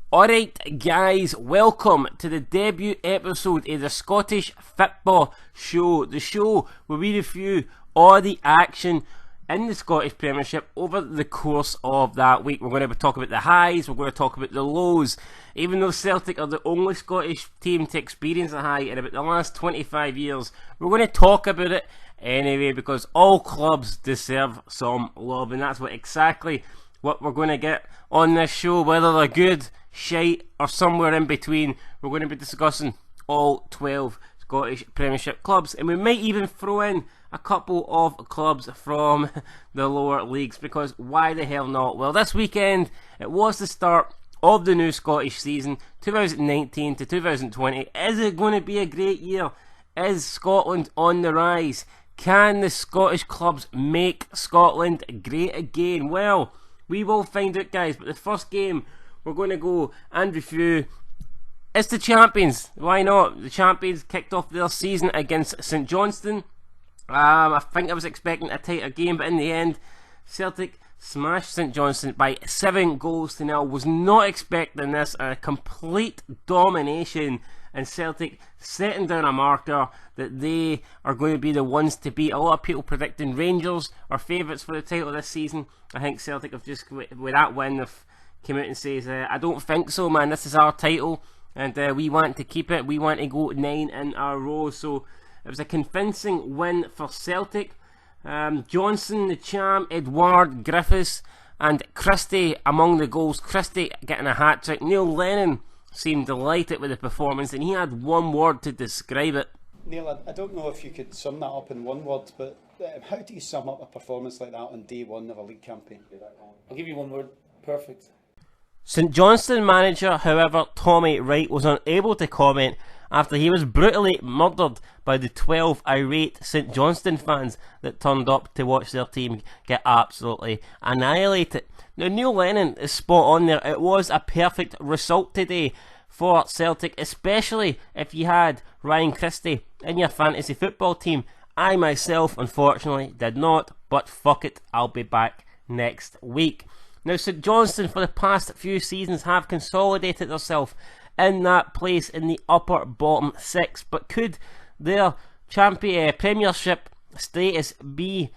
Alright guys, welcome to the debut episode of the Scottish Fitbaw Show, the show where we review all the action in the Scottish Premiership over the course of that week. We're going to talk about the highs, we're going to talk about the lows. Even though Celtic are the only Scottish team to experience a high in about the last 25 years, we're going to talk about it anyway because all clubs deserve some love, and that's exactly what we're going to get on this show. Whether they're good, shite, or somewhere in between, we're going to be discussing all 12 Scottish Premiership clubs, and we might even throw in a couple of clubs from the lower leagues, because why the hell not? Well, this weekend it was the start of the new Scottish season 2019 to 2020. Is it going to be a great year? Is Scotland on the rise? Can the Scottish clubs make Scotland great again? Well, we will find out, guys, but the first game we're going to go and review is the champions. Why not? The champions kicked off their season against St Johnstone. I think I was expecting a tighter game, but in the end, Celtic smashed St Johnstone by 7-0. Was not expecting this. A complete domination, and Celtic setting down a marker that they are going to be the ones to beat. A lot of people predicting Rangers are favourites for the title this season. I think Celtic have just, with that win, have come out and says, I don't think so, man. This is our title, and we want to keep it. We want to go 9 in a row. So it was a convincing win for Celtic. Johnson, the champ, Edouard, Griffiths, and Christie among the goals. Christie getting a hat-trick. Neil Lennon seemed delighted with the performance, and he had one word to describe it. Neil, I don't know if you could sum that up in one word, but how do you sum up a performance like that on day one of a league campaign? I'll give you one word: perfect. St Johnstone manager, however, Tommy Wright, was unable to comment after he was brutally murdered by the 12 irate St Johnstone fans that turned up to watch their team get absolutely annihilated. Now, Neil Lennon is spot on there. It was a perfect result today for Celtic, especially if you had Ryan Christie in your fantasy football team. I myself, unfortunately, did not, but fuck it, I'll be back next week. Now, St Johnstone for the past few seasons have consolidated themselves in that place in the upper bottom 6, but could their Premiership status be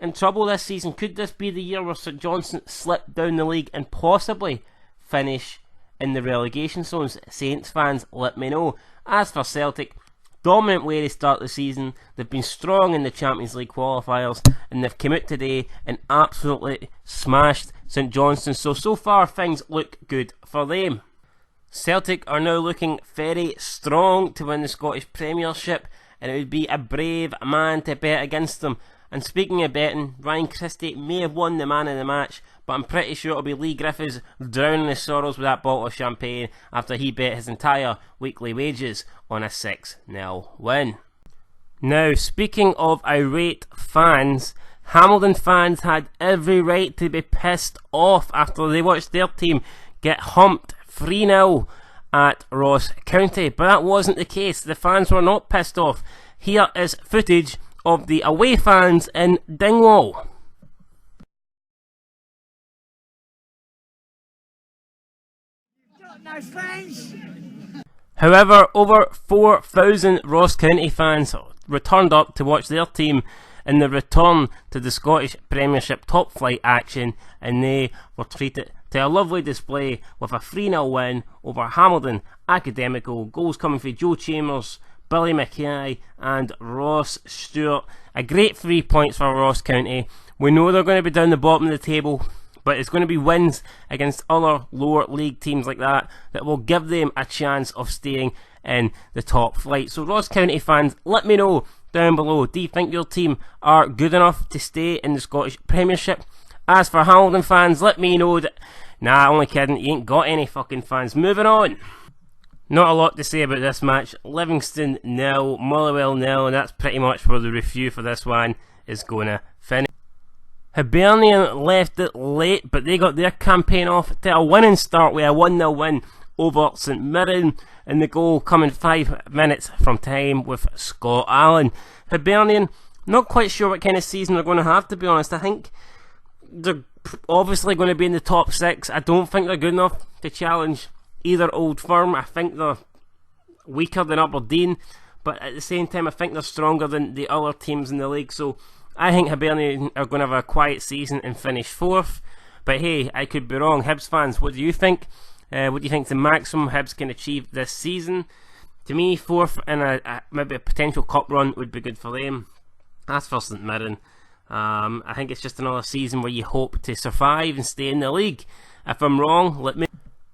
in trouble this season? Could this be the year where St Johnstone slip down the league and possibly finish in the relegation zones? Saints fans, let me know. As for Celtic, dominant way to start the season. They've been strong in the Champions League qualifiers, and they've come out today and absolutely smashed St Johnstone. So far things look good for them. Celtic are now looking very strong to win the Scottish Premiership, and it would be a brave man to bet against them. And speaking of betting, Ryan Christie may have won the man of the match, but I'm pretty sure it'll be Lee Griffiths drowning his sorrows with that bottle of champagne after he bet his entire weekly wages on a 6-0 win. Now, speaking of irate fans, Hamilton fans had every right to be pissed off after they watched their team get humped 3-0 at Ross County, but that wasn't the case. The fans were not pissed off. Here is footage of the away fans in Dingwall. No friends. However, over 4,000 Ross County fans returned up to watch their team in the return to the Scottish Premiership top flight action, and they were treated to a lovely display with a 3-0 win over Hamilton Academical. Goals coming from Joe Chambers, Billy Mackay and Ross Stewart. A great 3 points for Ross County. We know they're going to be down the bottom of the table, but it's going to be wins against other lower league teams like that that will give them a chance of staying in the top flight. So Ross County fans, let me know down below, do you think your team are good enough to stay in the Scottish Premiership? As for Hamilton fans, let me know that, nah, only kidding, you ain't got any fucking fans. Moving on. Not a lot to say about this match. Livingston 0, Motherwell 0, and that's pretty much where the review for this one is going to finish. Hibernian left it late, but they got their campaign off to a winning start with a 1-0 win over St Mirren, and the goal coming 5 minutes from time with Scott Allen. Hibernian, not quite sure what kind of season they're going to have, to be honest. I think they're obviously going to be in the top 6. I don't think they're good enough to challenge either old firm. I think they're weaker than Aberdeen, but at the same time I think they're stronger than the other teams in the league. So I think Hibernian are going to have a quiet season and finish 4th. But hey, I could be wrong. Hibs fans, what do you think? What do you think the maximum Hibs can achieve this season? To me, 4th and maybe a potential cup run would be good for them. As for St Mirren, I think it's just another season where you hope to survive and stay in the league. If I'm wrong, let me...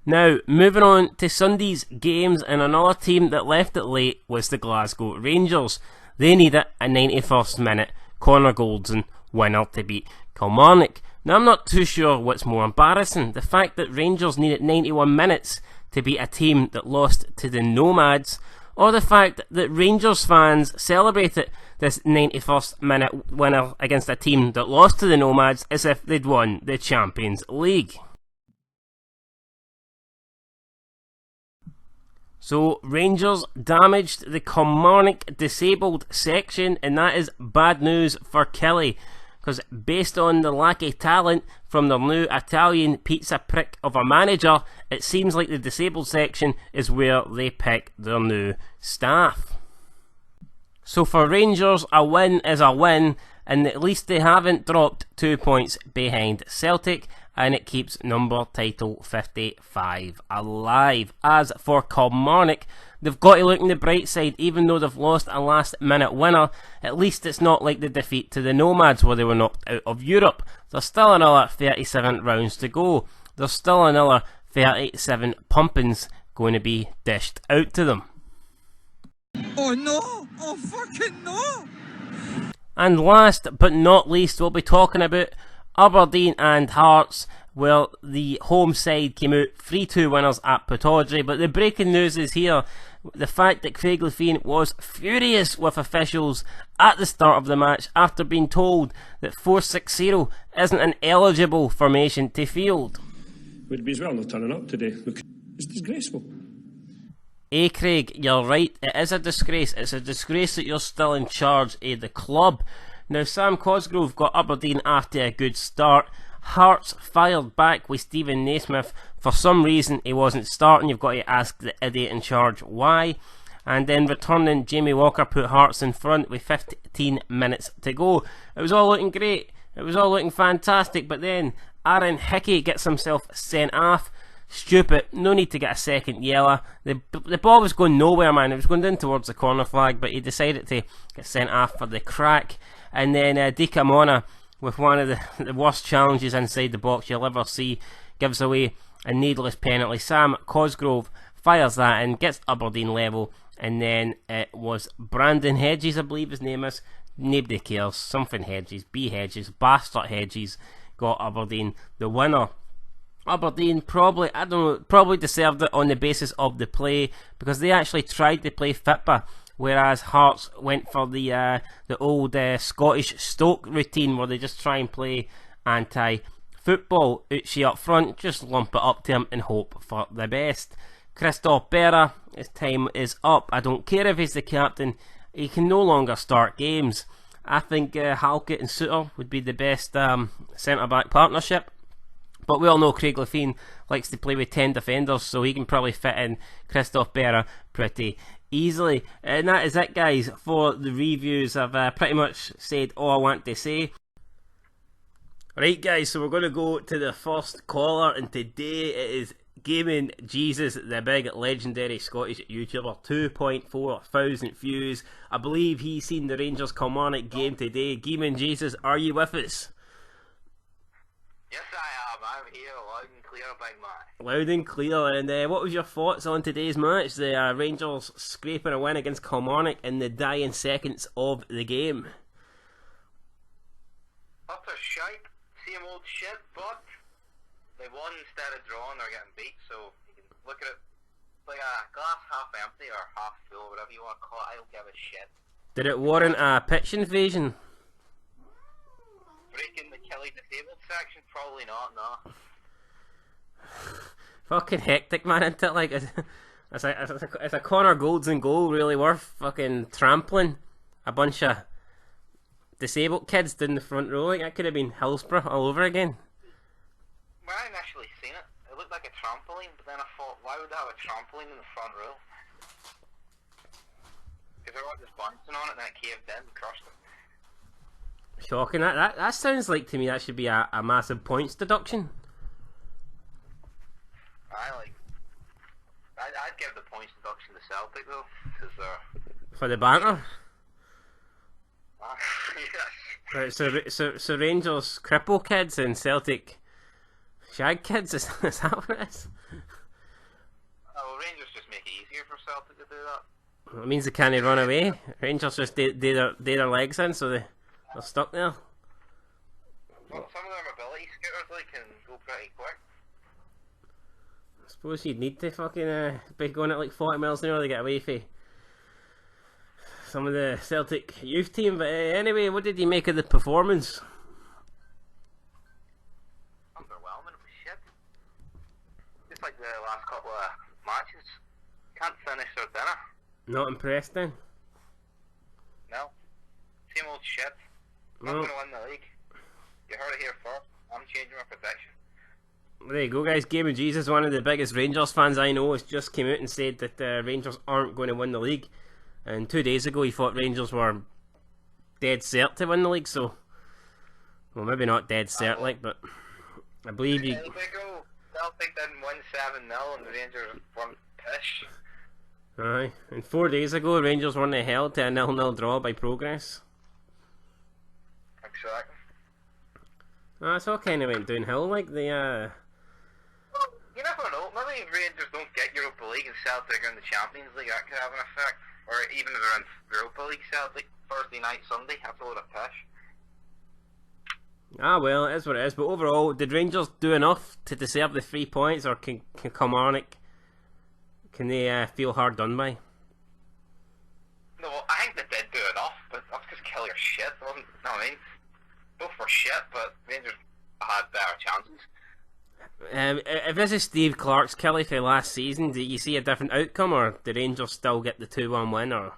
Now, moving on to Sunday's games, and another team that left it late was the Glasgow Rangers. They needed a 91st minute Connor Goldson winner to beat Kilmarnock. Now, I'm not too sure what's more embarrassing, the fact that Rangers needed 91 minutes to beat a team that lost to the Nomads, or the fact that Rangers fans celebrated this 91st minute winner against a team that lost to the Nomads as if they'd won the Champions League. So, Rangers damaged the Kilmarnock disabled section, and that is bad news for Kelly, because based on the lack of talent from their new Italian pizza prick of a manager, it seems like the disabled section is where they pick their new staff. So for Rangers, a win is a win, and at least they haven't dropped 2 points behind Celtic, and it keeps number title 55 alive. As for Kilmarnock, they've got to look on the bright side. Even though they've lost a last minute winner, at least it's not like the defeat to the Nomads where they were knocked out of Europe. There's still another 37 rounds to go. There's still another 37 pumpings going to be dished out to them. Oh no! Oh fucking no! And last but not least, we'll be talking about Aberdeen and Hearts. Well, the home side came out 3-2 winners at Pittodrie, but the breaking news is here. The fact that Craig Levein was furious with officials at the start of the match after being told that 4-6-0 isn't an eligible formation to field. Would be as well not turning up today. Look, it's disgraceful. Craig, you're right. It is a disgrace. It's a disgrace that you're still in charge of the club. Now, Sam Cosgrove got Aberdeen after a good start. Hearts fired back with Stephen Naismith. For some reason, he wasn't starting. You've got to ask the idiot in charge why. And then returning, Jamie Walker put Hearts in front with 15 minutes to go. It was all looking great. It was all looking fantastic. But then Aaron Hickey gets himself sent off. Stupid. No need to get a second yellow. The ball was going nowhere, man. It was going down towards the corner flag, but he decided to get sent off for the crack. And then Dika Mona, with one of the worst challenges inside the box you'll ever see, gives away a needless penalty. Sam Cosgrove fires that and gets Aberdeen level. And then it was Brandon Hedges, I believe his name is. Nobody cares. Something Hedges, B Hedges, Bastard Hedges got Aberdeen the winner. Aberdeen probably deserved it on the basis of the play, because they actually tried to play Fitbaw, whereas Hearts went for the old Scottish Stoke routine where they just try and play anti-football. Uchi up front, just lump it up to him and hope for the best. Christophe Berra, his time is up. I don't care if he's the captain, he can no longer start games. I think Halkett and Suter would be the best centre-back partnership. But we all know Craig Levein likes to play with 10 defenders, so he can probably fit in Christophe Berra pretty easily. And that is it, guys, for the reviews. I've pretty much said all I want to say. Right, guys, so we're going to go to the first caller, and today it is Gaming Jesus, the big legendary Scottish YouTuber. 2.4 thousand views. I believe he's seen the Rangers Kilmarnock game today. Gaming Jesus, are you with us? Yes, I am. I'm here, loud and clear, big man. Loud and clear. And what was your thoughts on today's match? The Rangers scraping a win against Kilmarnock in the dying seconds of the game. Utter shite, same old shit, but they won instead of drawing or getting beat, so you can look at it like a glass half empty or half full, whatever you want to call it. I don't give a shit. Did it warrant a pitch invasion? Breaking the Kelly disabled section? Probably not, no. Fucking hectic, man, isn't it? Like, it's a Connor Goldson goal really worth fucking trampling a bunch of disabled kids down the front row? Like, that could have been Hillsborough all over again. When I initially seen it, it looked looked like a trampoline, but then I thought, why would they have a trampoline in the front row? Because everyone just bouncing on it and it caved in and crushed them. Shocking. That sounds like to me that should be a massive points deduction. I'd give the points deduction to Celtic though, because they're... For the banter? yes. Right, so Rangers cripple kids and Celtic shag kids, is that what it is? Well, Rangers just make it easier for Celtic to do that. It means they can't run away. Rangers just do their legs in, so they're stuck there. Well, some of their mobility scooters like can go pretty quick. I suppose you'd need to fucking be going at like 40 miles an hour to get away from some of the Celtic youth team. But anyway, what did you make of the performance? Underwhelming, it was shit. Just like the last couple of matches. Can't finish their dinner. Not impressed then? No. Same old shit. Not going to win the league. You heard it here first. I'm changing my prediction. There you go, guys. Game of Jesus, one of the biggest Rangers fans I know, has just came out and said that Rangers aren't going to win the league. And 2 days ago he thought Rangers were dead cert to win the league, so... Well, maybe not dead cert, like, but... I believe you... Celtic didn't win 7-0 and the Rangers weren't pish. Aye. And 4 days ago Rangers weren't held to a 0-0 draw by Progress. Exactly. It's all kind of went downhill, like, the, Well, you never know. Maybe if Rangers don't get Europa League and Celtic are in the Champions League, that could have an effect. Or even if they're in Europa League, Celtic, Thursday night, Sunday, that's a load of pish. well, it is what it is. But overall, did Rangers do enough to deserve the 3 points, or can Kilmarnock, can they feel hard done by? No, I think they did do enough, but that's because Kelly are shit, wasn't it? No, I mean, both were shit, but Rangers had better chances. If this is Steve Clarke's Kelly for last season, do you see a different outcome, or do Rangers still get the 2-1 win? Or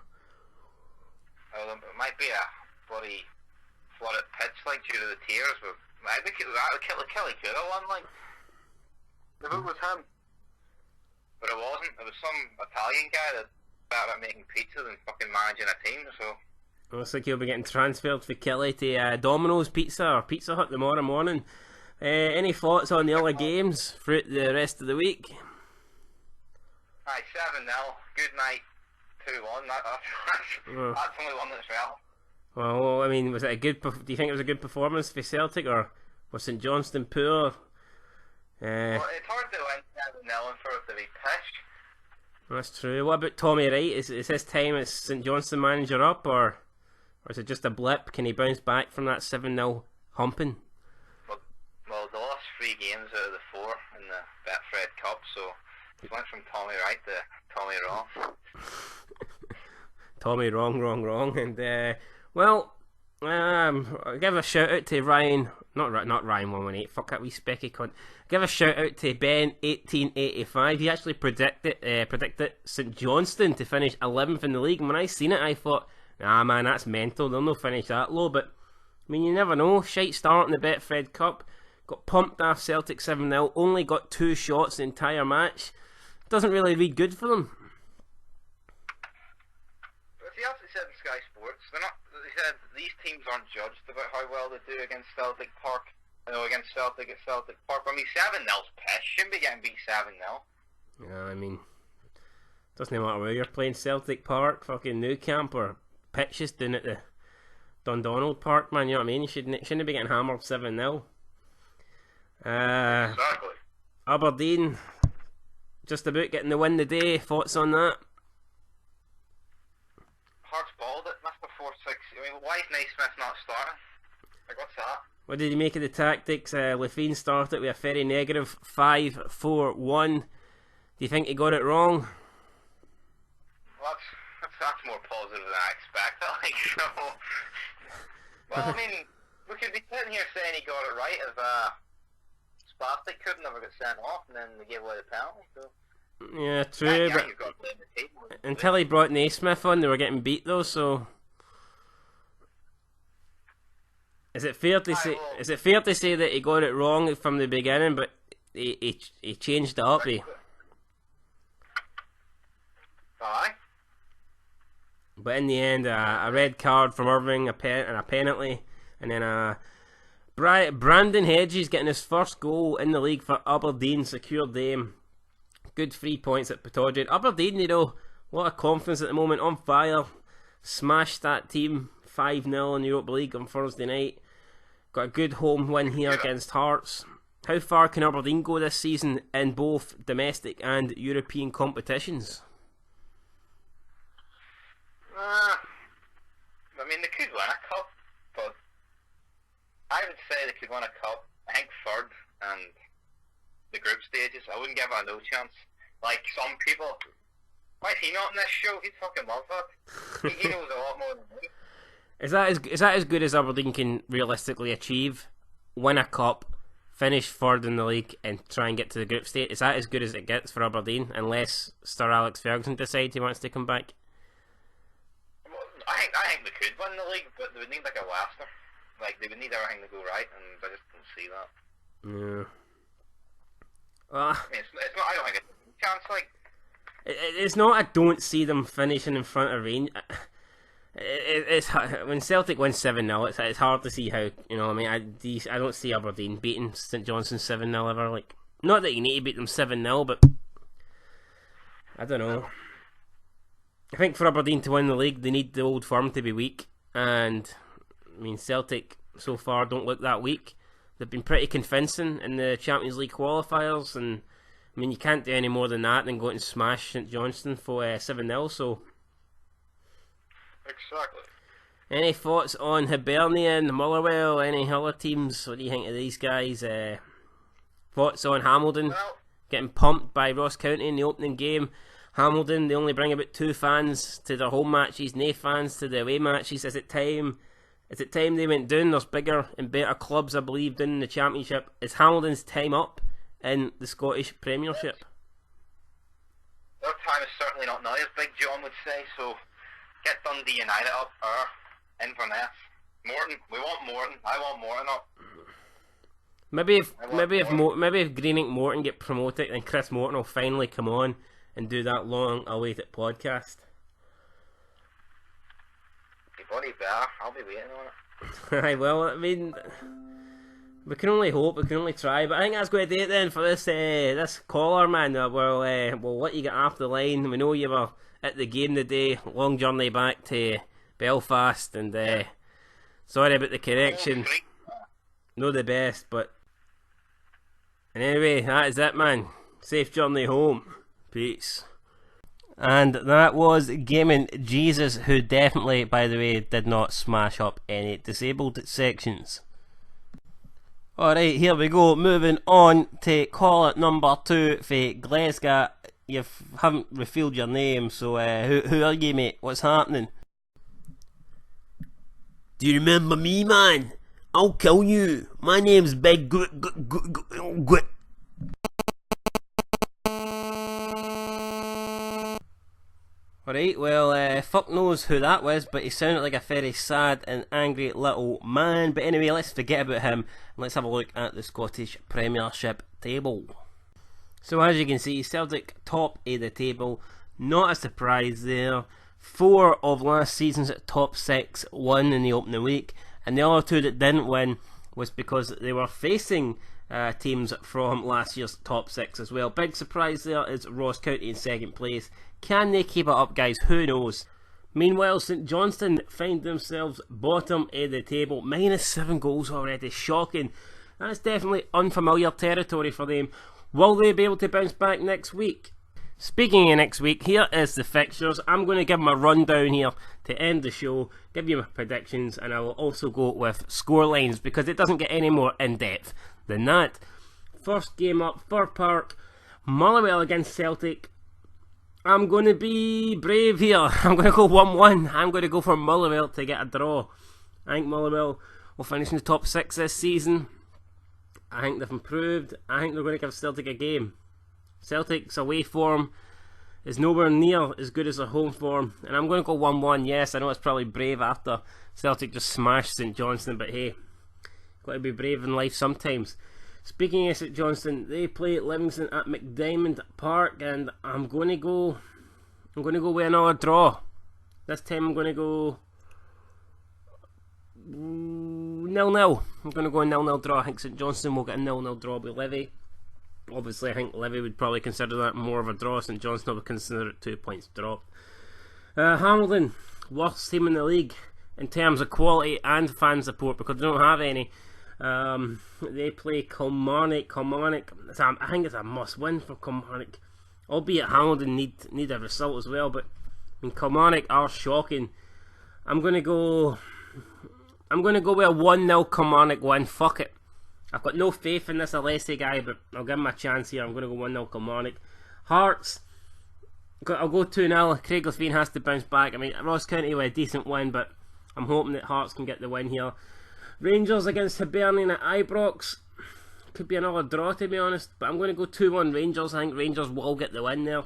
Well, it might be a bloody flooded pitch, like, due to the tears, but I think Kelly could have won, like, if it was him. But it wasn't. It was some Italian guy that better at making pizza than fucking managing a team, so... looks like he'll be getting transferred for Kelly to Domino's Pizza or Pizza Hut tomorrow morning. Any thoughts on the other games throughout the rest of the week? Aye, 7-0. Good night. 2-1. That's only one that's real. Well, I mean, was it a good? Do you think it was a good performance for Celtic, or was St Johnstone poor? Well, it's hard to win 7-0 and for it to be pished. That's true. What about Tommy Wright? Is his time as St Johnstone manager up, or is it just a blip? Can he bounce back from that 7-0 humping? Well, they lost 3 games out of the 4 in the Betfred Cup, so it went from Tommy Right to Tommy Wrong. Tommy wrong, and I'll give a shout out to Ryan, not Ryan 118. Fuck that wee specky cunt. Give a shout out to Ben 1885. He actually predicted St Johnstone to finish 11th in the league, and when I seen it, I thought, nah man, that's mental. They'll not finish that low, but I mean, you never know. Shite start in the Betfred Cup. Got pumped off Celtic 7-0. Only got 2 shots the entire match. Doesn't really read good for them. But he also said in Sky Sports, they said these teams aren't judged about how well they do against Celtic Park. Against Celtic at Celtic Park. I mean, 7-0's pish. Shouldn't be getting beat 7-0. Yeah, I mean, doesn't matter where you're playing, Celtic Park, fucking Nou Camp, or pitches down at the Dundonald Park, man. You know what I mean? You shouldn't be getting hammered 7-0. Exactly. Aberdeen, just about getting the win today. Thoughts on that? Hearts balled it. That's the 4-6. I mean, why is Naismith not starting? Like, what's that? What did you make of the tactics? Lefine started with a very negative 5-4-1. Do you think he got it wrong? Well, that's more positive than I expected. Like, so. Well, I mean, we could be sitting here saying he got it right if Spastic could never get sent off, and then they gave away the penalty. So. Yeah, true. Yeah, but you've got to blame the team. until he brought Naismith on, they were getting beat though. So. Is it fair to say? Is it fair to say that he got it wrong from the beginning, but he changed it up. Aye. But in the end, a red card from Irving, and a penalty, and then Brandon Hedges getting his first goal in the league for Aberdeen, secured them. Good 3 points at Pittodrie. Aberdeen, a lot of confidence at the moment, on fire. Smashed that team 5-0 in the Europa League on Thursday night. Got a good home win here against Hearts. How far can Aberdeen go this season in both domestic and European competitions? I mean, they could win a cup, but I would say they could win a cup. I think third and the group stages. I wouldn't give it a no chance. Like some people, why is he not in this show? He'd fucking love that. He knows a lot more than me. Is that as good as Aberdeen can realistically achieve? Win a cup, finish third in the league, and try and get to the group stage. Is that as good as it gets for Aberdeen? Unless Sir Alex Ferguson decides he wants to come back. I think they could win the league, but they would need like a Leicester. Like they would need everything to go right, and I just don't see that. Yeah. I mean, it's not. I don't think it's a chance. Like it's not. I don't see them finishing in front of Rangers. It's when Celtic win 7-0. It's hard to see how, you know. I mean, I don't see Aberdeen beating St Johnstone 7-0 ever. Like, not that you need to beat them 7-0, but I don't know. I think for Aberdeen to win the league, they need the old firm to be weak, and I mean Celtic so far don't look that weak. They've been pretty convincing in the Champions League qualifiers, and I mean you can't do any more than that than go out and smash St Johnstone for 7-0. So, exactly. Any thoughts on Hibernian, Motherwell, any other teams? What do you think of these guys? Thoughts on Hamilton getting pumped by Ross County in the opening game? Hamilton, they only bring about 2 fans to their home matches, no fans to the away matches. Is it time they went down? There's bigger and better clubs, I believe, down in the Championship. Is Hamilton's time up in the Scottish Premiership? Their time is certainly not now, as Big John would say, so get Dundee United up, or Inverness. Morton, we want Morton. I want Morton up. Maybe if Greenock Morton get promoted, then Chris Morton will finally come on and do that long-awaited podcast. Your body better. I'll be waiting on it. Aye, well, I mean, we can only hope, we can only try. But I think that's going to do it then for this caller, man. We'll let you get off the line. We know you were at the game today. Long journey back to Belfast, and sorry about the connection. Not the best, but and anyway, that is it, man. Safe journey home. Peace. And that was Gaming Jesus, who definitely, by the way, did not smash up any disabled sections. Alright, here we go. Moving on to caller number 2 for Glasgow. You haven't revealed your name, so who are you, mate? What's happening? Do you remember me, man? I'll kill you. My name's Big Gut. Alright, well, fuck knows who that was, but he sounded like a very sad and angry little man. But anyway, let's forget about him and let's have a look at the Scottish Premiership table. So as you can see, Celtic top of the table, not a surprise there. 4 of last season's top 6 won in the opening week, and the other 2 that didn't win was because they were facing teams from last year's top 6 as well. Big surprise there is Ross County in second place. Can they keep it up, guys? Who knows? Meanwhile, St Johnstone find themselves bottom of the table, -7 goals already. Shocking. That's definitely unfamiliar territory for them. Will they be able to bounce back next week? Speaking of next week, here is the fixtures. I'm going to give them a rundown here to end the show, give you my predictions, and I will also go with scorelines because it doesn't get any more in-depth than that. First game up, Fir Park, Motherwell against Celtic. I'm going to be brave here. I'm going to go 1-1. I'm going to go for Motherwell to get a draw. I think Motherwell will finish in the top 6 this season. I think they've improved. I think they're going to give Celtic a game. Celtic's away form is nowhere near as good as their home form, and I'm going to go 1-1. Yes, I know it's probably brave after Celtic just smashed St Johnstone, but hey, got to be brave in life sometimes. Speaking of St Johnstone, they play at Livingston at McDiarmid Park, and I'm going to go with another draw. This time I'm going to go 0-0. I'm going to go a 0-0 draw. I think St Johnstone will get a 0-0 draw with Livy. Obviously, I think Livy would probably consider that more of a draw. St Johnstone would consider it 2 points dropped. Hamilton, worst team in the league in terms of quality and fan support, because they don't have any. They play Kilmarnock. I think it's a must-win for Kilmarnock. Albeit Hamilton need a result as well, but I mean, Kilmarnock are shocking. I'm gonna go with a 1-0 Kilmarnock win. Fuck it. I've got no faith in this Alessi guy, but I'll give him a chance here. I'm gonna go 1-0 Kilmarnock. Hearts, I'll go 2-0. Craig Levein has to bounce back. I mean, Ross County with a decent win, but I'm hoping that Hearts can get the win here. Rangers against Hibernian at Ibrox. Could be another draw, to be honest, but I'm going to go 2-1 Rangers. I think Rangers will get the win there.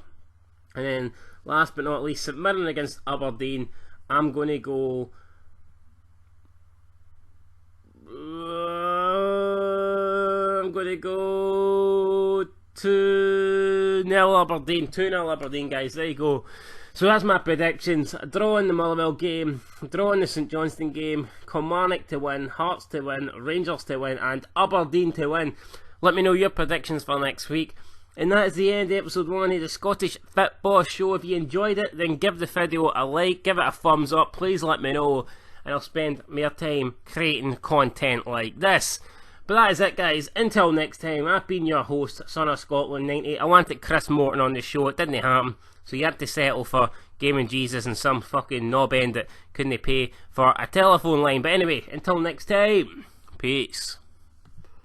And then, last but not least, St Mirren against Aberdeen. I'm going to go 2-0 Aberdeen. 2-0 Aberdeen, guys. There you go. So that's my predictions. A draw in the Motherwell game, a draw in the St Johnstone game, Kilmarnock to win, Hearts to win, Rangers to win, and Aberdeen to win. Let me know your predictions for next week. And that is the end of episode 1 of the Scottish Fitbaw Show. If you enjoyed it, then give the video a like, give it a thumbs up, please let me know, and I'll spend more time creating content like this. But that is it, guys. Until next time, I've been your host, Son of Scotland 90. I wanted Chris Morton on the show, it didn't happen. So you had to settle for Gaming Jesus and some fucking knob end that couldn't pay for a telephone line. But anyway, until next time, peace.